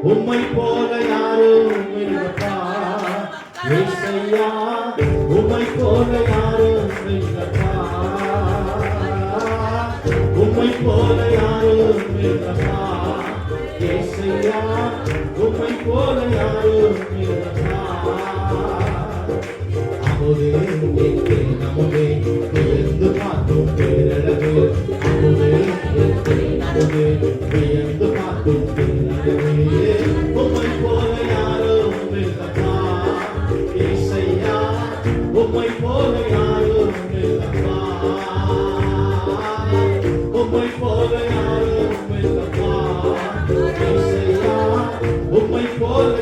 உம்மை போல யாரும் இல்லப்பா ஏசையா, உம்மை போல யாரும் இல்லப்பா, உம்மை போல யாரும் இல்லப்பா ஏசையா, உம்மை போல யாரும் இல்லப்பா. அமுதே எங்கே நமதே வியந்து பார்த்தும் பேரழகு, அமுதே எங்கே நமதே வியந்து பார்த்தும் பேரழகு, உம்மை போல யாரும் இல்லப்பா ஏசையா, உம்மை போல யாரும் இல்லப்பா, உம்மை போல யாரும் இல்லப்பா ஏசையா, உம்மை போல